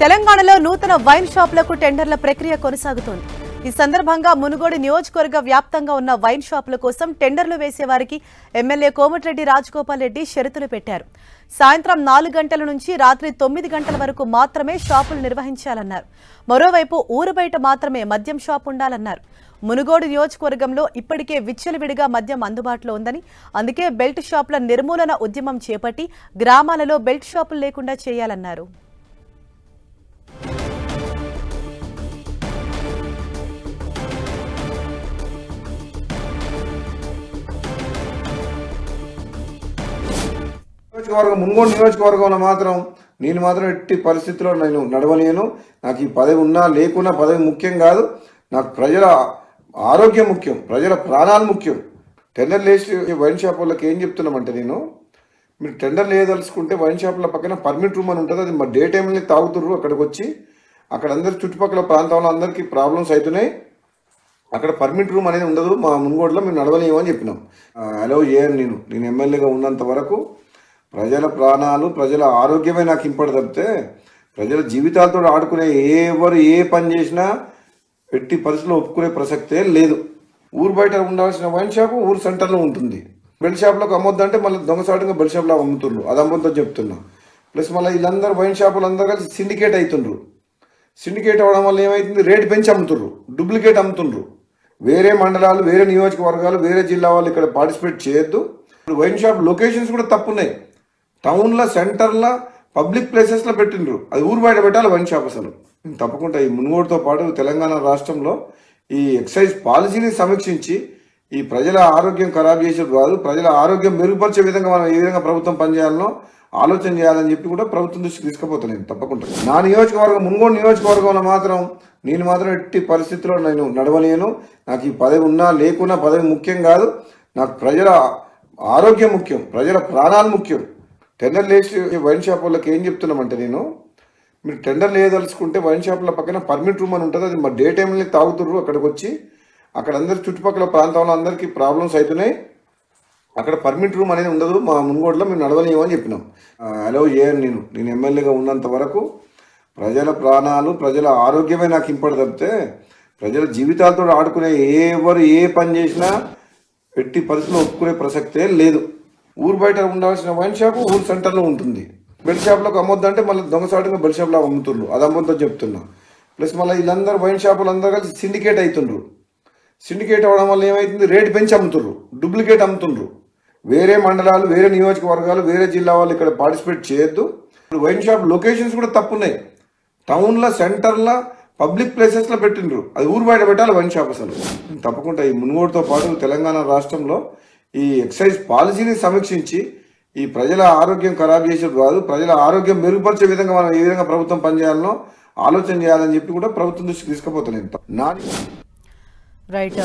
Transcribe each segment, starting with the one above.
తెలంగాణలో నూతన వైన్ షాపులకు టెండర్ల ప్రక్రియ కొనసాగుతోంది. ఈ సందర్భంగా మునుగోడు నియోజకవర్గ వ్యాప్తంగా ఉన్న వైన్ షాపుల కోసం టెండర్లు వేసేవారికి ఎమ్మెల్యే కోమటిరెడ్డి రాజగోపాల్ రెడ్డి షరతులు పెట్టారు. సాయంత్రం 4 గంటల నుంచి రాత్రి 9 గంటల వరకు మాత్రమే షాపులు నిర్వహించాలన్నారు. మరోవైపు ఊరు బయట మాత్రమే మద్యం షాపు ఉండాలన్నారు. మునుగోడు నియోజకవర్గంలో ఇప్పటికే విచ్చలవిడిగా మద్యం అందుబాటులో ఉందని, అందుకే బెల్ట్ షాపుల నిర్మూలన ఉద్యమం చేపట్టి గ్రామాలలో బెల్ట్ షాపులు లేకుండా చేయాలన్నారు. మునుగోడు నియోజకవర్గంలో మాత్రం నేను మాత్రం ఎట్టి పరిస్థితుల్లో నేను నడవలేను. నాకు ఈ పదవి ఉన్నా లేకున్నా పదవి ముఖ్యం కాదు. నాకు ప్రజల ఆరోగ్యం ముఖ్యం, ప్రజల ప్రాణాలు ముఖ్యం. టెండర్లు వేసి వైన్ షాప్ వాళ్ళకి ఏం చెప్తున్నామంటే, మీరు టెండర్లు వేయదలుచుకుంటే వైన్ షాపుల పక్కన పర్మిట్ రూమ్ అని ఉంటుంది. అది మా డే టైంలో తాగుతుర్రు. అక్కడికి వచ్చి అక్కడ అందరు చుట్టుపక్కల ప్రాంతంలో అందరికీ ప్రాబ్లమ్స్ అవుతున్నాయి. అక్కడ పర్మిట్ రూమ్ అనేది ఉండదు. మా మునుగోడులో మేము నడవలేము అని చెప్పినాం. అలౌ చేయను. నేను ఎమ్మెల్యేగా ఉన్నంత వరకు ప్రజల ప్రాణాలు, ప్రజల ఆరోగ్యమే నాకు ఇంపార్ట్ తప్పితే ప్రజల జీవితాలతో ఆడుకునే ఎవరు ఏ పని చేసినా ఎట్టి పరిస్థితుల్లో ఒప్పుకునే ప్రసక్తే లేదు. ఊరు బయట ఉండాల్సిన వైన్ షాపు ఊరు సెంటర్లో ఉంటుంది. బెల్ట్ షాప్లోకి అమ్మొద్దంటే మళ్ళీ దొంగసాటుగా బెల్ట్ షాప్లో అమ్ముతుండ్రు. అది అమ్మొద్దని చెప్తున్నా. ప్లస్ మళ్ళీ వీళ్ళందరూ వైన్ షాపులు అందరూ కలిసి సిండికేట్ అవుతుండ్రు. సిండికేట్ అవ్వడం వల్ల ఏమవుతుంది, రేటు పెంచి అమ్ముతుండ్రు, డూప్లికేట్ అమ్ముతుండ్రు. వేరే మండలాలు, వేరే నియోజకవర్గాలు, వేరే జిల్లా వాళ్ళు ఇక్కడ పార్టిసిపేట్ చేయొద్దు. వైన్ షాప్ లొకేషన్స్ కూడా తప్పున్నాయి. టౌన్లో, సెంటర్లో, పబ్లిక్ ప్లేసెస్లో పెట్టిండ్రు. అది ఊరు బయట పెట్టాలి వైన్ షాప్. అసలు తప్పకుండా ఈ మునుగోడుతో పాటు తెలంగాణ రాష్ట్రంలో ఈ ఎక్సైజ్ పాలసీని సమీక్షించి ఈ ప్రజల ఆరోగ్యం ఖరాబ్ చేసేది కాదు, ప్రజల ఆరోగ్యం మెరుగుపరిచే విధంగా మనం ఏ విధంగా ప్రభుత్వం పనిచేయాలనో ఆలోచన చేయాలని చెప్పి కూడా ప్రభుత్వం దృష్టికి తీసుకుపోతాను తప్పకుండా. నా నియోజకవర్గం మునుగోడు నియోజకవర్గంలో మాత్రం నేను మాత్రం ఎట్టి పరిస్థితుల్లో నేను నడవలేను. నాకు ఈ పదవి ఉన్నా లేకున్నా పదవి ముఖ్యం కాదు. నాకు ప్రజల ఆరోగ్యం ముఖ్యం, ప్రజల ప్రాణాలు ముఖ్యం. టెండర్లు వేసి వైన్ షాప్ వాళ్ళకి ఏం చెప్తున్నామంటే, మీరు టెండర్లు వేయదలుచుకుంటే వైన్ షాపుల పక్కన పర్మిట్ రూమ్ అని ఉంటుంది. అది మా డే టైంలో తాగుతుర్రు. అక్కడికి వచ్చి అక్కడ అందరు చుట్టుపక్కల ప్రాంతంలో అందరికీ ప్రాబ్లమ్స్ అవుతున్నాయి. అక్కడ పర్మిట్ రూమ్ అనేది ఉండదు. మా మునుగోడులో మేము నడవలేము అని చెప్పినాం. అలౌ చేయను. నేను ఎమ్మెల్యేగా ఉన్నంత వరకు ప్రజల ప్రాణాలు, ప్రజల ఆరోగ్యమే నాకు ఇంపార్ట్ తప్పితే ప్రజల జీవితాలతో ఆడుకునే ఎవరు ఏ పని చేసినా ఎట్టి పరిస్థితుల్లో ఒప్పుకునే ప్రసక్తే లేదు. ఊరు బయట ఉండాల్సిన వైన్ షాపు ఊరు సెంటర్లో ఉంటుంది. బెల్ట్ షాప్లోకి అమ్మొద్దంటే మళ్ళీ దొంగసాటుగా బెల్ట్ షాప్లో అమ్ముతుండ్రు. అది అమ్మొద్దని చెప్తున్నా. ప్లస్ మళ్ళీ వీళ్ళందరూ వైన్ షాపులు అందరూ కలిసి సిండికేట్ అవుతుండ్రు. సిండికేట్ అవ్వడం వల్ల ఏమవుతుంది, రేటు పెంచి అమ్ముతుండ్రు, డూప్లికేట్ అమ్ముతుండ్రు. వేరే మండలాలు, వేరే నియోజకవర్గాలు, వేరే జిల్లా వాళ్ళు ఇక్కడ పార్టిసిపేట్ చేయొద్దు. వైన్ షాప్ లొకేషన్స్ కూడా తప్పున్నాయి. టౌన్లో, సెంటర్లో, పబ్లిక్ ప్లేసెస్లో పెట్టిండ్రు. అది ఊరు బయట పెట్టాలి వైన్ షాప్. అసలు తప్పకుండా ఈ మునుగోడుతో పాటు తెలంగాణ రాష్ట్రంలో ఈ ఎక్సైజ్ పాలసీని సమీక్షించి ఈ ప్రజల ఆరోగ్యం ఖరాబ్ చేసేది కాదు, ప్రజల ఆరోగ్యం మెరుగుపరిచే విధంగా మనం ఏ విధంగా ప్రభుత్వం పనిచేయాలనో ఆలోచన చేయాలని చెప్పి కూడా ప్రభుత్వం దృష్టికి తీసుకుపోతాను. రైట్.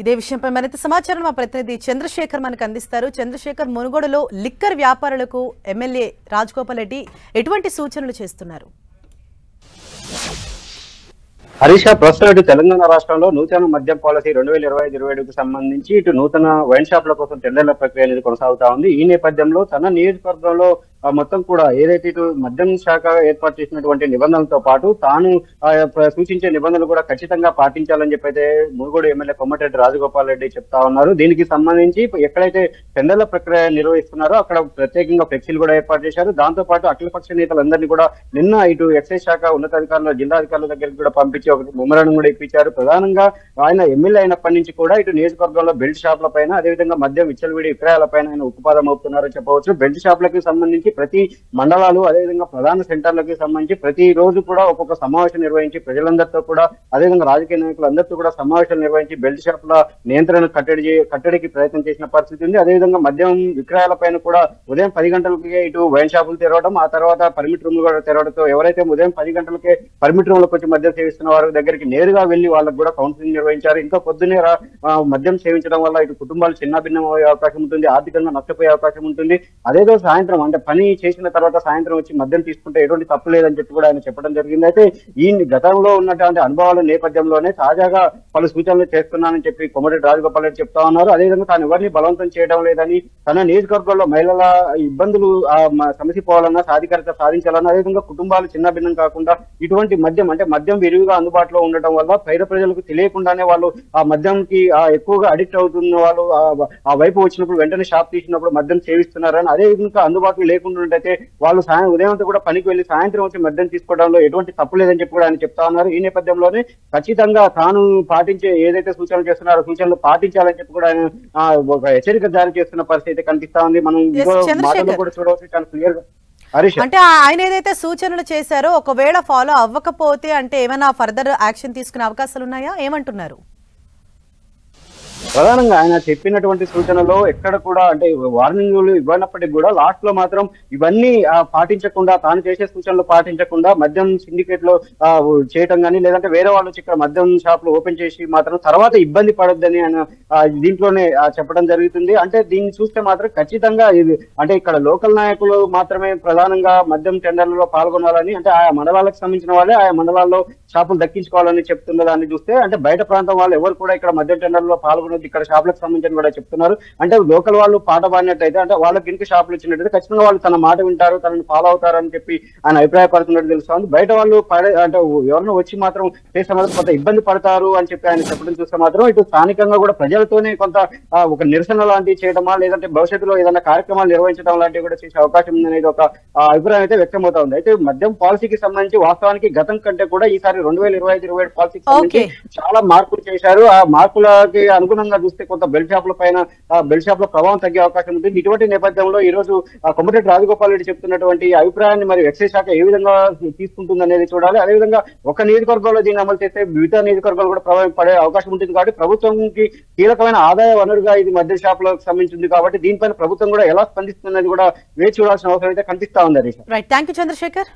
ఇదే విషయంపై మరింత సమాచారం మా ప్రతినిధి చంద్రశేఖర్ మనకు అందిస్తారు. చంద్రశేఖర్, మునుగోడులో లిక్కర్ వ్యాపారులకు ఎమ్మెల్యే రాజగోపాల్ రెడ్డి ఎటువంటి సూచనలు చేస్తున్నారు? హరీష్, ప్రస్తుతం ఇటు తెలంగాణ రాష్ట్రంలో నూతన మద్యం పాలసీ 2025-27కు సంబంధించి ఇటు నూతన వైన్ షాప్ల కోసం టెండర్ల ప్రక్రియ అనేది కొనసాగుతా ఉంది. ఈ నేపథ్యంలో తన నియోజకవర్గంలో మొత్తం కూడా ఏదైతే ఇటు మద్యం శాఖ ఏర్పాటు చేసినటువంటి నిబంధనలతో పాటు తాను సూచించే నిబంధనలు కూడా ఖచ్చితంగా పాటించాలని చెప్పైతే మునుగోడు ఎమ్మెల్యే కోమటిరెడ్డి రాజగోపాల్ రెడ్డి చెప్తా ఉన్నారు. దీనికి సంబంధించి ఎక్కడైతే టెండర్ల ప్రక్రియ నిర్వహిస్తున్నారో అక్కడ ప్రత్యేకంగా ఫ్లెక్సీలు కూడా ఏర్పాటు చేశారు. దాంతో పాటు అఖిలపక్ష నేతలందరినీ కూడా నిన్న ఇటు ఎక్సైజ్ శాఖ ఉన్నతాధికారులు, జిల్లా అధికారుల దగ్గరికి కూడా పంపించి ఒక మెమోరాండం కూడా ఇప్పించారు. ప్రధానంగా ఆయన ఎమ్మెల్యే అయినప్పటి నుంచి కూడా ఇటు నియోజకవర్గంలో బెల్ట్ షాప్ల పైన, అదేవిధంగా మద్యం విచ్చలవిడి విక్రయాల పైన ఆయన ఉక్కుపాదం మోపుతున్నారని చెప్పవచ్చు. బెల్ట్ షాప్లకు సంబంధించి ప్రతి మండలాలు, అదేవిధంగా ప్రధాన సెంటర్లకు సంబంధించి ప్రతి రోజు కూడా ఒక్కొక్క సమావేశం నిర్వహించి ప్రజలందరితో కూడా, అదేవిధంగా రాజకీయ నాయకులందరితో కూడా సమావేశాలు నిర్వహించి బెల్ట్ షాపుల నియంత్రణ కట్టడికి ప్రయత్నం చేసిన పరిస్థితి ఉంది. అదేవిధంగా మద్యం విక్రయాల పైన కూడా ఉదయం 10 గంటలకే ఇటు వైన్ షాపులు తెరవడం, ఆ తర్వాత పర్మిట్ రూమ్లు కూడా తెరవడంతో ఎవరైతే ఉదయం 10 గంటలకే పర్మిట్ రూమ్లకు వచ్చి మద్యం సేవిస్తున్న వారి దగ్గరికి నేరుగా వెళ్లి వాళ్ళకు కూడా కౌన్సిలింగ్ నిర్వహించారు. ఇంకా పొద్దున్నే మద్యం సేవించడం వల్ల ఇటు కుటుంబాలు చిన్నభిన్నం అయ్యే అవకాశం ఉంటుంది, ఆర్థికంగా నష్టపోయే అవకాశం ఉంటుంది. అదేదో సాయంత్రం అంటే పని పని చేసిన తర్వాత సాయంత్రం వచ్చి మద్యం తీసుకుంటే ఎటువంటి తప్పు లేదని చెప్పి కూడా ఆయన చెప్పడం జరిగింది. అయితే ఈ గతంలో ఉన్నటువంటి అనుభవాల నేపథ్యంలోనే తాజాగా పలు సూచనలు చేస్తున్నానని చెప్పి కోమటిరెడ్డి రాజగోపాల్ రెడ్డి చెప్తా ఉన్నారు. అదేవిధంగా తాను ఎవరిని బలవంతం చేయడం లేదని, తన నియోజకవర్గంలో మహిళల ఇబ్బందులు సమసిపోవాలన్నా, సాధికారత సాధించాలన్నా, అదేవిధంగా కుటుంబాలు చిన్న భిన్నం కాకుండా ఇటువంటి మద్యం అంటే మద్యం విరివిగా అందుబాటులో ఉండటం వల్ల పేద ప్రజలకు తెలియకుండానే వాళ్ళు ఆ మద్యంకి ఎక్కువగా అడిక్ట్ అవుతున్న వాళ్ళు ఆ వైపు వచ్చినప్పుడు వెంటనే షాప్ తీసినప్పుడు మద్యం సేవిస్తున్నారని, అదే విధంగా అందుబాటులో లేకుండా అయితే వాళ్ళు ఉదయం అంతా కూడా పనికి వెళ్లి సాయంత్రం వచ్చి మద్యం తీసుకోవడంలో ఎటువంటి తప్పు లేదని చెప్పి కూడా ఆయన చెప్తా ఉన్నారు. ఈ నేపథ్యంలోనే ఖచ్చితంగా తాను పాటించే ఏదైతే సూచనలు చేస్తున్నారో సూచనలు పాటించాలని చెప్పి కూడా ఆయన ఒక హెచ్చరిక జారీ చేస్తున్న పరిస్థితి కనిపిస్తా ఉంది. మనం మాటల్లో కూడా చూడవచ్చు చాలా క్లియర్ గా. అంటే ఆయన ఏదైతే సూచనలు చేశారో ఒకవేళ ఫాలో అవ్వకపోతే అంటే ఏమైనా ఫర్దర్ యాక్షన్ తీసుకునే అవకాశాలు ఉన్నాయా, ఏమంటున్నారు? ప్రధానంగా ఆయన చెప్పినటువంటి సూచనలో ఎక్కడ కూడా అంటే వార్నింగ్లు ఇవ్వనప్పటికీ కూడా లాస్ట్ లో మాత్రం ఇవన్నీ పాటించకుండా, తాను చేసే సూచనలు పాటించకుండా మద్యం సిండికేట్ లో చేయటం కానీ, లేదంటే వేరే వాళ్ళు ఇక్కడ మద్యం షాపులు ఓపెన్ చేసి మాత్రం తర్వాత ఇబ్బంది పడొద్దని ఆయన దీంట్లోనే చెప్పడం జరుగుతుంది. అంటే దీన్ని చూస్తే మాత్రం ఖచ్చితంగా ఇది అంటే ఇక్కడ లోకల్ నాయకులు మాత్రమే ప్రధానంగా మద్యం టెండర్లలో పాల్గొనాలని, అంటే ఆయా మండలాలకు సంబంధించిన వాళ్ళే ఆయా మండలాల్లో షాపులు దక్కించుకోవాలని చెప్తున్న దాన్ని చూస్తే అంటే బయట ప్రాంతం వాళ్ళు ఎవరు కూడా ఇక్కడ మద్యం టెండర్లో పాల్గొనొద్దు, ఇక్కడ షాపులకు సంబంధించిన కూడా చెప్తున్నారు. అంటే లోకల్ వాళ్ళు పాట పాడినట్టయితే అంటే వాళ్ళకి ఇంటికి షాపులు ఇచ్చినట్టయితే ఖచ్చితంగా వాళ్ళు తన మాట వింటారు, తనని ఫాలో అవుతారు అని చెప్పి ఆయన అభిప్రాయపడుతున్నట్టు తెలుస్తుంది. బయట వాళ్ళు అంటే ఎవరినో వచ్చి మాత్రం చేస్తే మాత్రం కొంత ఇబ్బంది పడతారు అని చెప్పి ఆయన చెప్పడం చూస్తే మాత్రం ఇటు స్థానికంగా కూడా ప్రజలతోనే కొంత ఒక నిరసన లాంటివి చేయడమా, లేదంటే భవిష్యత్తులో ఏదైనా కార్యక్రమాలు నిర్వహించడం లాంటివి కూడా చేసే అవకాశం ఉందనేది ఒక అభిప్రాయం అయితే వ్యక్తమవుతా ఉంది. అయితే మద్యం పాలసీకి సంబంధించి వాస్తవానికి గతం కంటే కూడా ఈసారి 2025-27 పాలసీకి సంబంధించి చాలా మార్పులు చేశారు. ఆ మార్పులకి అనుగుణంగా చూస్తే కొంత బెల్ట్ షాపుల పైన బెల్ట్ షాప్ లో ప్రభావం తగ్గే అవకాశం ఉంటుంది. ఇటువంటి నేపథ్యంలో ఈ రోజు కోమటిరెడ్డి రాజగోపాల్ రెడ్డి చెప్తున్నటువంటి అభిప్రాయాన్ని మరి ఎక్సైజ్ శాఖ ఏ విధంగా తీసుకుంటుంది అనేది చూడాలి. అదేవిధంగా ఒక నియోజకవర్గంలో దీన్ని అమలు చేస్తే మిగతా నియోజకవర్గాలు కూడా ప్రభావం పడే అవకాశం ఉంటుంది. కాబట్టి ప్రభుత్వంకి కీలకమైన ఆదాయ వనరుగా ఇది మద్యం షాపులకు సంబంధించింది. కాబట్టి దీనిపైన ప్రభుత్వం కూడా ఎలా స్పందిస్తున్నది కూడా వేచి చూడాల్సిన అవసరం అయితే కనిపిస్తా ఉంది. Right, thank you Chandrasekhar.